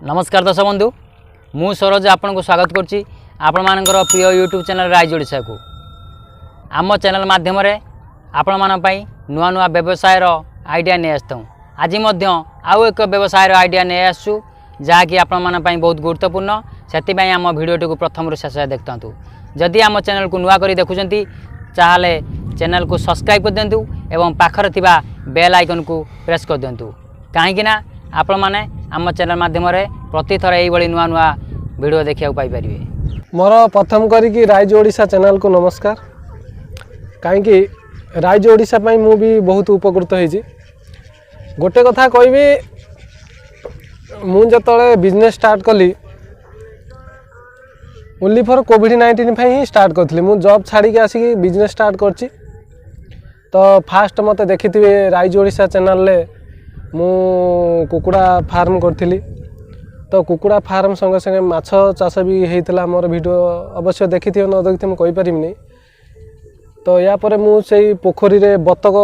नमस्कार दर्शक बंधु मु सरोज आपन को स्वागत करछि आपण मानकर प्रिय यूट्यूब चैनल राइज ओडिशा को। आम चैनल माध्यम रे आपण मान पई नुआ नुआ व्यवसाय रो आइडिया नै आस्तौ। आज मध्य आउ एक व्यवसाय रो आइडिया नै आसु जहा कि आपण मान पई बहुत गुरुत्वपूर्ण। सेति पई आम वीडियो को प्रथम रु शेष देखतांतु। जदि आम चैनल को नुआ करी देखुचंती चाहे चैनल को सब्सक्राइब कर दिंतु एवं पाखर थिबा बेल आइकन को प्रेस कर दिंतु कहीं ना आपण माने आम चैनल माध्यम प्रति थर यही नुआ नुआ वीडियो देखा पाई पारे। मोर प्रथम करी राइज ओडिशा चैनल को नमस्कार। कहीं राइज ओडिशा पई मु भी बहुत उपकृत होइछि। गोटे कथा कहबी मु जतले बिजनेस स्टार्ट कली ओनली फॉर कोविड-19 ही स्टार्ट करथली। मु जॉब छाड़ी के आसी बिजनेस स्टार्ट करछि। तो फास्ट मते देखिथिबे राइज ओडिशा चैनल ले मु कुकुड़ा फार्म करथिली। तो कुकुड़ा फार्म संगे संगे माछ चाष भी हेइतला। मोर वीडियो अवश्य देखिथियो न देखिथि मु कहि परिमनी। तो या परे मु सेई पोखरी रे बतक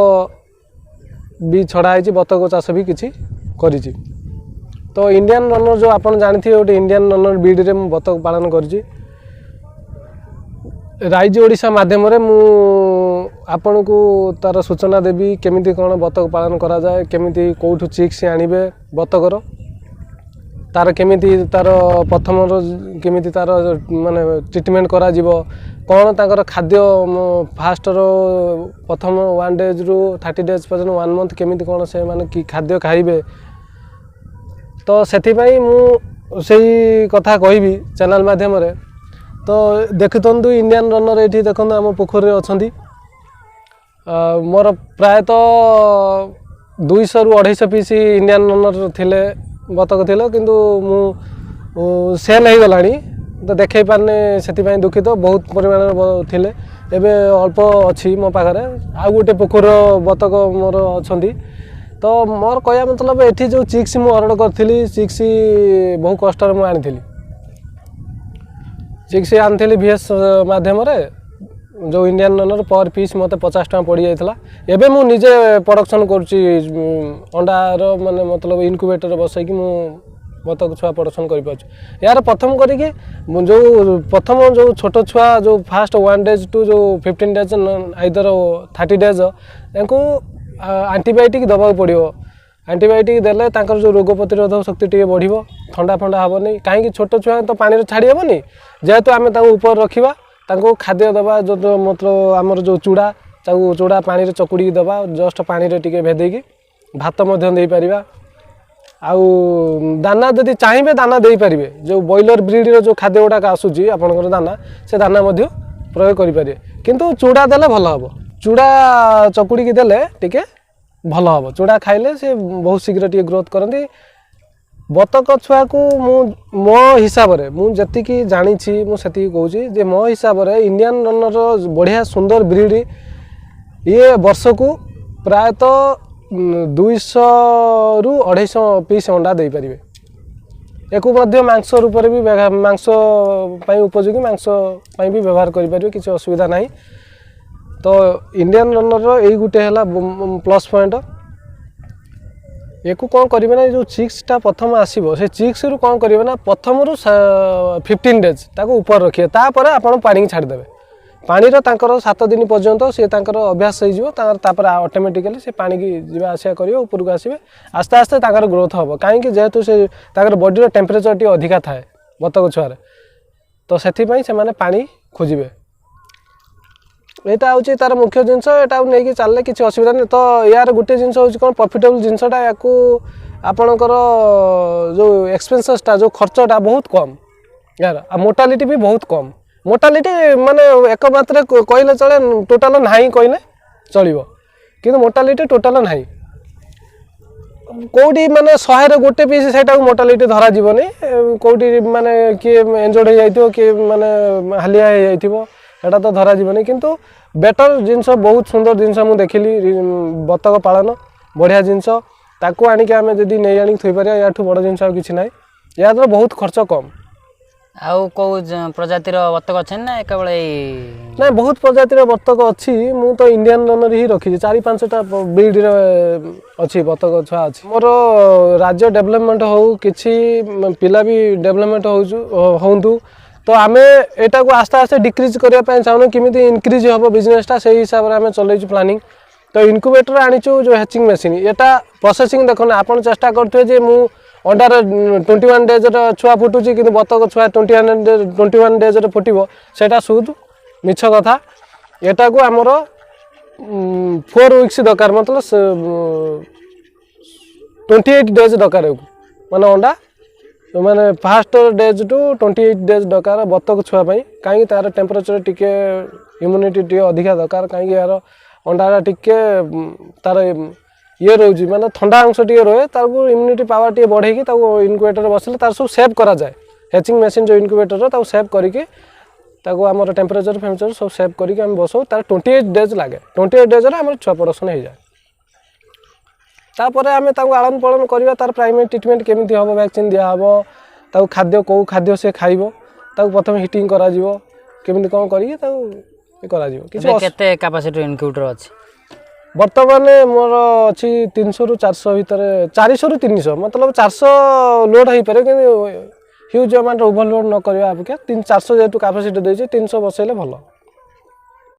भी छड़ा हेछि, बतक चाष भी किछि करिछि। तो इंडियन रनर जो आपण जानिथिबे ओटे इंडियन रनर बीड रे मु बतक पालन करछि। राइज ओडिशा माध्यम रे मु आपण को तार सूचना देबी केमिति कोन बतक पालन करा जाए, केमिति कोठु चिक्स आनिबे बतकर, तार केमिति तार प्रथम केमिति तार माने ट्रीटमेंट करा जीवो, कोन ताकर खाद्य फास्ट रो प्रथम 1 डेज रु 30 डेज पर्यंत 1 मंथ केमिति कोन से माने की खाद्य खाइबे। तो सेथि पई मु सेही कथा कहबी चैनल माध्यम रे। तो देखतंतु इंडियन रनर एठी देखन हम पोखरी अछंती। मोर प्रायतः 200 रु 250 पीस इंडियन रनर थिले, बतक थिले, किंतु मु सेल हो गलानी। तो देखै पारने सेति पई दुखित बहुत परिमाण थिले। एबे अल्प अछि मो पाखरे आ गोटे पोखर बतक मोर अछंती। तो मोर कहया मतलब एठी जो चिक्स मु ऑर्डर करथिली, चिक्स बहुत कष्ट रे मु आनिथिली। चिक्स आनिथिली VS माध्यम रे जो इंडियन रनर पर पीस मते 50 टका पड़ी जाइतला। एबे मु निजे प्रोडक्शन करछि अंडा रो माने मतलब इनक्यूबेटर बसै कि मु बतक छुआ प्रोडक्शन करि पाछु। यार प्रथम करी कि जो प्रथम जो छोटो छुआ जो फास्ट 1 डेज टू जो 15 डेज आइदर 30 डेज एंको एंटीबायोटिक दबा पड़ियो। एंटीबायोटिक देले तांकर जो रोग प्रतिरोधक शक्ति टिके बढ़िबो, ठंडा फंडा हबनी। काहे कि छोटो छुआ तो पानी रे छाड़ी हबनी, जेहेतु आमे ताको ऊपर रखिबा, ताको खाद्य दबा जो मतलब आमर जो चूड़ा ताको चूड़ा पानी रे चकुड़ी दबा, जस्ट पानी रे टिके भेदे की भात मध्य देई परिबा। आउ दाना जदि चाहिबे दाना देई परिबे। जो बॉयलर ब्रीड रो जो खाद्य उडा का आसुची आपनकर दाना, से दाना मध्य प्रयोग करि परिबे। किंतु चूड़ा देले भलो हबो। चूड़ा चकुड़ी की देले टिके भलो हबो। चूड़ा खाइले से बहुत शीघ्र टिके ग्रोथ करंती। बतक छुआ को मो हिसाब रे मु जति की जानी छी मु सेति कहूची जे मो हिसाब रे इंडियन रनर बढ़िया सुंदर ब्रीड ये वर्ष को प्रायतः 200 रु 250 पीस अंडा दे परिबे। एको मध्य मांस रूप रे भी मांस पई उपयोगी मांस पई भी व्यवहार करि परिबे, किछ असुविधा नाही। तो इंडियन रनर रो एई गुटे हला प्लस पॉइंट। एको कौन करिवे ना जो चिक्स टा प्रथम आसीबो से चिक्स रु कौन करिवे ना प्रथम रु 15 डेज ताको ऊपर रखिए, तापर आपण पानी छाड़ देबे। पानी रो तांकर 7 दिन पर्यंत से तांकर अभ्यास होई जिवो, तापर ऑटोमेटिकली से पानी की जीवा आसिया करियो, ऊपर को आसीबे। आस्ते आस्ते तांकर ग्रोथ हबो। काहे कि जेहेतु से तांकर बॉडी रो टेम्परेचर टी अधिका थाए बतक छुआ रे, तो सेथि पई से माने पानी खोजिबे। एटा होची तार मुख्य जिंस। एटा नै कि चलले किछ असुविधा नै। तो यार गुटे जिंस होची कोन प्रॉफिटेबल जिंसटा याकू आपनकर जो एक्सपेंसेस टा जो खर्चटा बहुत कम यार, आ मोर्टालिटी भी बहुत कम। मोर्टालिटी माने एक मात्र कहले चले टोटल नाही कहले चलिबो, किंतु मोर्टालिटी टोटल नाही। कोडी माने 100 रे गोटे पीस सेटा मोर्टालिटी धरा जीवनी। कोडी माने कि एंजॉय हो जाइतो कि माने हालिया हो जाइतिबो, एटा तो धरा जीवनी। किंतु बेटर जिनस बहुत सुंदर जिनस मु देखिली बतक पालन बढ़िया जिनस। ताको आनी के आमे जदी नै आनी थई परिया, याठू बड़ जिनस किछि नै। या तो बहुत खर्च कम। ଆଉ କେଉଁ ପ୍ରଜାତିର ବତକ ଅଛନ୍ତି ନା କେବଳ ଏଇ ନାଇଁ ବହୁତ ପ୍ରଜାତିର ବତକ ଅଛି। ମୁଁ ତ ଇଣ୍ଡିଆନ୍ ରନର ହିଁ ରଖିଛି 4-5ଟା ବ୍ରିଡ୍ର ଅଛି ବତକ ଛୁଆ ଅଛି। ମୋର ରାଜ୍ୟ ଡେଭଲପମେଣ୍ଟ ହଉ କିଛି ପିଲା ବି ଡେଭଲପମେଣ୍ଟ ହୁଅନ୍ତୁ ତ ଆମେ ଏଟାକୁ ଆସ୍ତେ ଆସ୍ତେ ଡିକ୍ରିଜ୍ କରିବା ପାଇଁ ଚାହୁଁନୁ କେମିତି ଇନକ୍ରିଜ୍ ହେବ ବିଜନେସଟା ସେଇ ହିସାବରେ ଆମେ ଚଲେଇଛୁ ପ୍ଲାନିଂ। ତ ଇନକ୍ୟୁବେଟର ଆଣିଛୁ ଯେଉଁ ହ୍ୟାଚିଂ ମେସିନ୍ ଏଟା ପ୍ରୋସେସିଂ ଦେଖନ୍ତୁ ଆପଣ ଚେଷ୍ଟା କରୁଥିବେ ଯେ ମୁଁ ଅଣ୍ଡାର 21 ଡେଜ୍ର ଛୁଆ ଫୁଟୁଛି କିନ୍ତୁ ବତକ ଛୁଆ 21 ଡେଜ୍ରେ ଫୁଟିବ ସେଇଟା ସୁଦ୍ ମିଛ କଥା। ଏଟାକୁ ଆମର 4 ୱିକ୍ସ ଦରକାର ମତଲବ 28 ଡେଜ୍ ଦରକାର ମାନେ ଅଣ୍ଡା ମାନେ ଫାଷ୍ଟ ଡେଜ୍ ଟୁ 28 ଡେଜ୍ ଦରକାର ବତକ ଛୁଆ ପାଇଁ। କାହିଁକି ତାର ଟେମ୍ପରେଚର ଟିକେ ଇମ୍ୟୁନିଟି ଟିକେ ଅଧିକା ଦରକାର କାହିଁକି ଏହାର ଅଣ୍ଡାଟା ଟିକେ ତାର ଇଏ ରହୁଛି ମାନେ ଥଣ୍ଡା ଅଂଶ ଟିକେ ରହେ ତାକୁ ଇମ୍ୟୁନିଟି ପାୱାର ଟିକେ ବଢ଼େଇକି ତାକୁ ଇନକ୍ୟୁବେଟରରେ ବସିଲେ ତାର ସବୁ ସେଭ୍ କରାଯାଏ। ହ୍ୟାଚିଂ ମେସିନ୍ ଯେଉଁ ଇନକ୍ୟୁବେଟର ତାକୁ ସେଭ୍ କରିକି ତାକୁ ଆମର ଟେମ୍ପରେଚର ଫେମ୍ପରେଚର ସବୁ ସେଭ୍ କରିକି ଆମେ ବସଉ। ତାର 28 ଡେଜ୍ ଲାଗେ 28 ଡେଜ୍ରେ ଆମର ଛୁଆ ପ୍ରଡକ୍ସନ୍ ହେଇଯାଏ। ତାପରେ ଆମେ ତାକୁ ଆଳନ ପାଳନ କରିବା ତାର ପ୍ରାଇମେରୀ ଟ୍ରିଟମେଣ୍ଟ କେମିତି ହେବ ଭ୍ୟାକ୍ସିନ୍ ଦିଆହେବ ତାକୁ ଖାଦ୍ୟ କେଉଁ ଖାଦ୍ୟ ସେ ଖାଇବ ତାକୁ ପ୍ରଥମେ ହିଟିଂ କରାଯିବ କେମିତି କ'ଣ କରିକି ତାକୁ କରାଯିବ। କିଛି କେତେ କାପାସିଟି ଇନକ୍ୟୁବେଟର ଅଛି? ବର୍ତ୍ତମାନ ମୋର ଅଛି 300ରୁ 400 ଭିତରେ 400ରୁ 300 ମତଲବ 400 ଲୋଡ୍ ହେଇପାରେ କିନ୍ତୁ ହ୍ୟୁଜ୍ ଆମାଉଣ୍ଟ ଓଭରଲୋଡ୍ ନ କରିବା ଅପେକ୍ଷା 400 ଯେହେତୁ କାପାସିଟି ଦେଇଛି 300 ବସେଇଲେ ଭଲ।